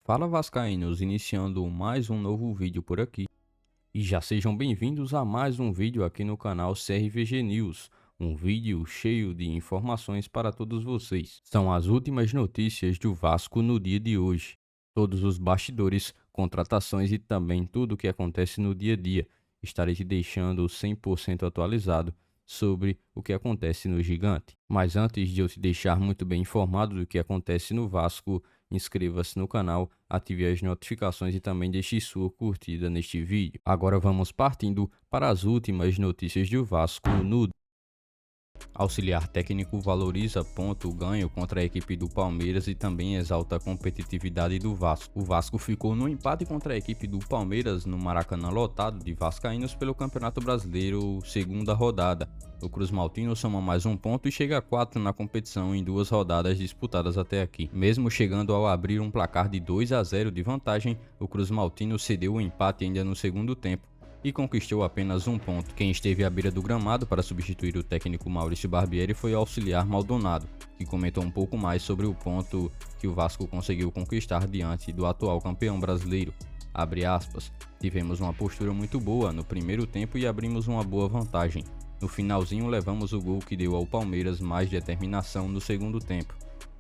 Fala vascaínos, iniciando mais um novo vídeo por aqui. E já sejam bem-vindos a mais um vídeo aqui no canal CRVG News, um vídeo cheio de informações para todos vocês. São as últimas notícias do Vasco no dia de hoje. Todos os bastidores, contratações e também tudo o que acontece no dia a dia. Estarei te deixando 100% atualizado sobre o que acontece no Gigante. Mas antes de eu te deixar muito bem informado do que acontece no Vasco, inscreva-se no canal, ative as notificações e também deixe sua curtida neste vídeo. Agora vamos partindo para as últimas notícias do Vasco no auxiliar técnico valoriza ponto ganho contra a equipe do Palmeiras e também exalta a competitividade do Vasco. O Vasco ficou no empate contra a equipe do Palmeiras no Maracanã lotado de vascaínos pelo Campeonato Brasileiro, segunda rodada. O Cruz Maltino soma mais um ponto e chega a 4 na competição em 2 rodadas disputadas até aqui. Mesmo chegando ao abrir um placar de 2-0 de vantagem, o Cruz Maltino cedeu o empate ainda no segundo tempo e conquistou apenas um ponto. Quem esteve à beira do gramado para substituir o técnico Maurício Barbieri foi o auxiliar Maldonado, que comentou um pouco mais sobre o ponto que o Vasco conseguiu conquistar diante do atual campeão brasileiro. Abre aspas, tivemos uma postura muito boa no primeiro tempo e abrimos uma boa vantagem. No finalzinho levamos o gol que deu ao Palmeiras mais determinação no segundo tempo.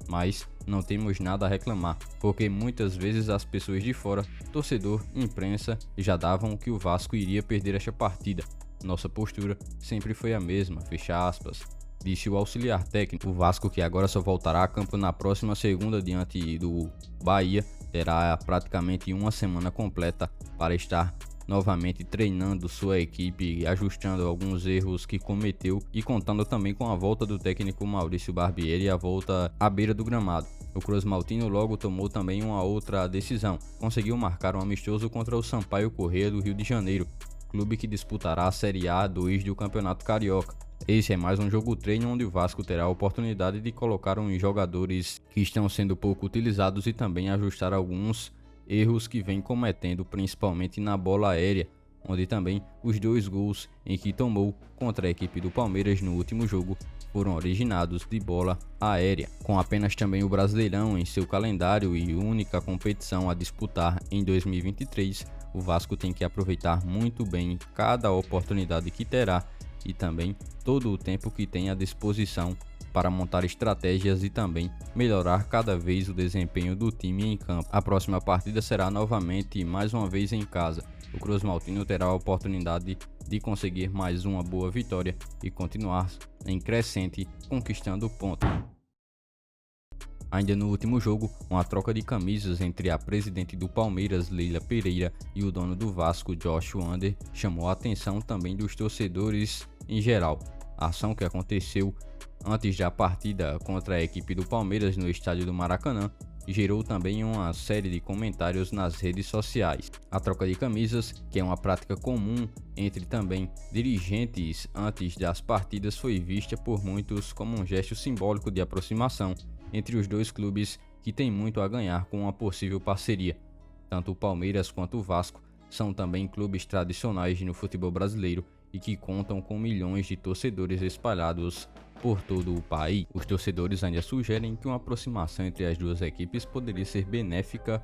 Mas não temos nada a reclamar, porque muitas vezes as pessoas de fora, torcedor, imprensa, já davam que o Vasco iria perder esta partida. Nossa postura sempre foi a mesma, fecha aspas, disse o auxiliar técnico. O Vasco, que agora só voltará a campo na próxima segunda diante do Bahia, terá praticamente uma semana completa para estar novamente treinando sua equipe, ajustando alguns erros que cometeu e contando também com a volta do técnico Maurício Barbieri e a volta à beira do gramado. O Cruz Maltino logo tomou também uma outra decisão, conseguiu marcar um amistoso contra o Sampaio Corrêa do Rio de Janeiro, clube que disputará a Série A2 do Campeonato Carioca. Esse é mais um jogo treino onde o Vasco terá a oportunidade de colocar uns jogadores que estão sendo pouco utilizados e também ajustar alguns erros que vem cometendo, principalmente na bola aérea, onde também os 2 gols em que tomou contra a equipe do Palmeiras no último jogo foram originados de bola aérea. Com apenas também o Brasileirão em seu calendário e única competição a disputar em 2023, o Vasco tem que aproveitar muito bem cada oportunidade que terá e também todo o tempo que tem à disposição para montar estratégias e também melhorar cada vez o desempenho do time em campo. A próxima partida será novamente mais uma vez em casa. O Cruz Maltino terá a oportunidade de conseguir mais uma boa vitória e continuar em crescente, conquistando pontos. Ainda no último jogo, uma troca de camisas entre a presidente do Palmeiras, Leila Pereira, e o dono do Vasco, Josh Wander, chamou a atenção também dos torcedores em geral. A ação que aconteceu antes da partida contra a equipe do Palmeiras no estádio do Maracanã gerou também uma série de comentários nas redes sociais. A troca de camisas, que é uma prática comum entre também dirigentes antes das partidas, foi vista por muitos como um gesto simbólico de aproximação entre os dois clubes que têm muito a ganhar com uma possível parceria. Tanto o Palmeiras quanto o Vasco são também clubes tradicionais no futebol brasileiro e que contam com milhões de torcedores espalhados por todo o país. Os torcedores ainda sugerem que uma aproximação entre as duas equipes poderia ser benéfica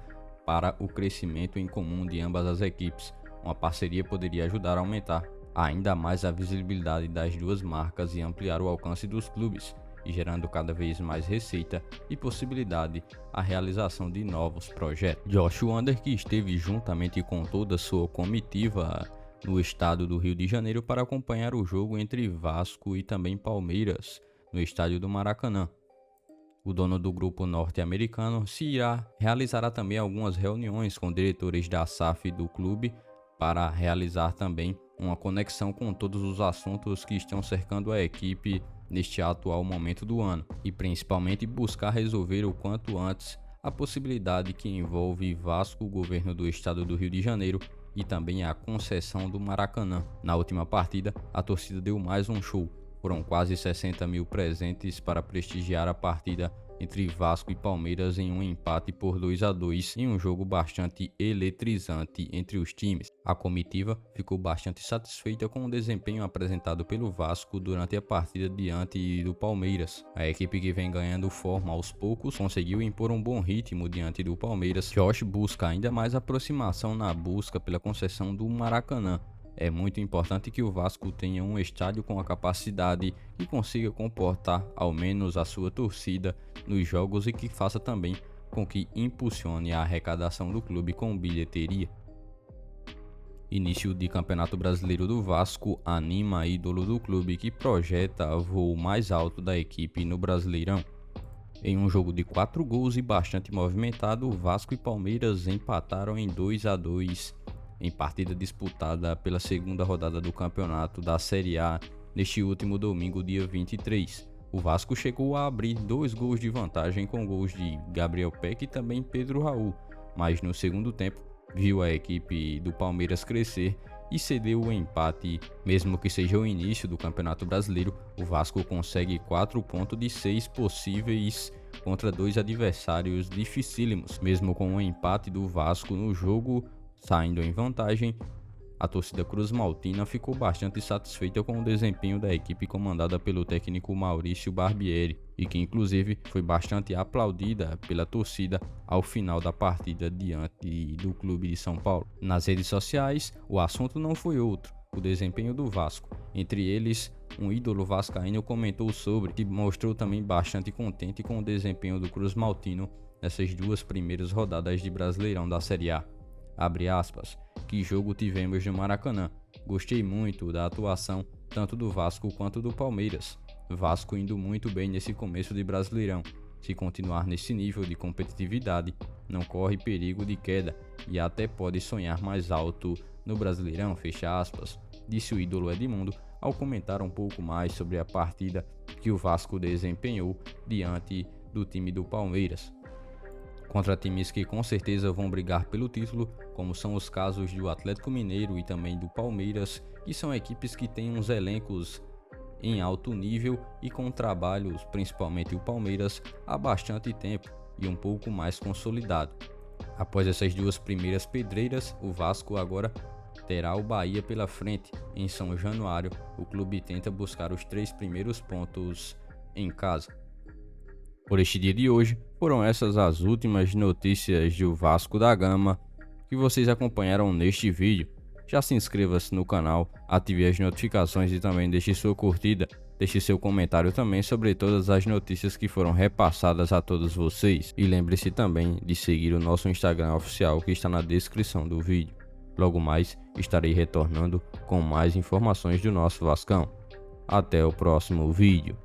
para o crescimento em comum de ambas as equipes. Uma parceria poderia ajudar a aumentar ainda mais a visibilidade das duas marcas e ampliar o alcance dos clubes, e gerando cada vez mais receita e possibilidade à realização de novos projetos. Josh Wander, que esteve juntamente com toda a sua comitiva no estado do Rio de Janeiro para acompanhar o jogo entre Vasco e também Palmeiras no estádio do Maracanã. O dono do grupo norte-americano realizará também algumas reuniões com diretores da SAF do clube para realizar também uma conexão com todos os assuntos que estão cercando a equipe neste atual momento do ano e principalmente buscar resolver o quanto antes a possibilidade que envolve Vasco, o governo do estado do Rio de Janeiro e também a concessão do Maracanã. Na última partida, a torcida deu mais um show. Foram quase 60 mil presentes para prestigiar a partida entre Vasco e Palmeiras em um empate por 2-2 em um jogo bastante eletrizante entre os times. A comitiva ficou bastante satisfeita com o desempenho apresentado pelo Vasco durante a partida diante do Palmeiras. A equipe, que vem ganhando forma aos poucos, conseguiu impor um bom ritmo diante do Palmeiras. Josh busca ainda mais aproximação na busca pela concessão do Maracanã. É muito importante que o Vasco tenha um estádio com a capacidade que consiga comportar ao menos a sua torcida nos jogos e que faça também com que impulsione a arrecadação do clube com bilheteria. Início de Campeonato Brasileiro do Vasco anima ídolo do clube, que projeta voo mais alto da equipe no Brasileirão. Em um jogo de 4 gols e bastante movimentado, Vasco e Palmeiras empataram em 2-2 em partida disputada pela segunda rodada do campeonato da Série A neste último domingo, dia 23. O Vasco chegou a abrir 2 gols de vantagem com gols de Gabriel Peck e também Pedro Raul, mas no segundo tempo viu a equipe do Palmeiras crescer e cedeu o empate. Mesmo que seja o início do Campeonato Brasileiro, o Vasco consegue 4 pontos de 6 possíveis contra 2 adversários dificílimos. Mesmo com o empate do Vasco no jogo saindo em vantagem, a torcida cruz-maltina ficou bastante satisfeita com o desempenho da equipe comandada pelo técnico Maurício Barbieri, e que inclusive foi bastante aplaudida pela torcida ao final da partida diante do clube de São Paulo. Nas redes sociais, o assunto não foi outro: o desempenho do Vasco. Entre eles, um ídolo vascaíno comentou sobre e mostrou também bastante contente com o desempenho do cruz-maltino nessas 2 primeiras rodadas de Brasileirão da Série A. Abre aspas, que jogo tivemos no Maracanã. Gostei muito da atuação tanto do Vasco quanto do Palmeiras. Vasco indo muito bem nesse começo de Brasileirão. Se continuar nesse nível de competitividade, não corre perigo de queda e até pode sonhar mais alto no Brasileirão, fecha aspas, disse o ídolo Edmundo ao comentar um pouco mais sobre a partida que o Vasco desempenhou diante do time do Palmeiras. Contra times que com certeza vão brigar pelo título, como são os casos do Atlético Mineiro e também do Palmeiras, que são equipes que têm uns elencos em alto nível e com trabalhos, principalmente o Palmeiras, há bastante tempo e um pouco mais consolidado. Após essas 2 primeiras pedreiras, o Vasco agora terá o Bahia pela frente. Em São Januário, o clube tenta buscar os 3 primeiros pontos em casa. Por este dia de hoje, foram essas as últimas notícias do Vasco da Gama que vocês acompanharam neste vídeo. Já se inscreva-se no canal, ative as notificações e também deixe sua curtida. Deixe seu comentário também sobre todas as notícias que foram repassadas a todos vocês. E lembre-se também de seguir o nosso Instagram oficial, que está na descrição do vídeo. Logo mais estarei retornando com mais informações do nosso Vascão. Até o próximo vídeo.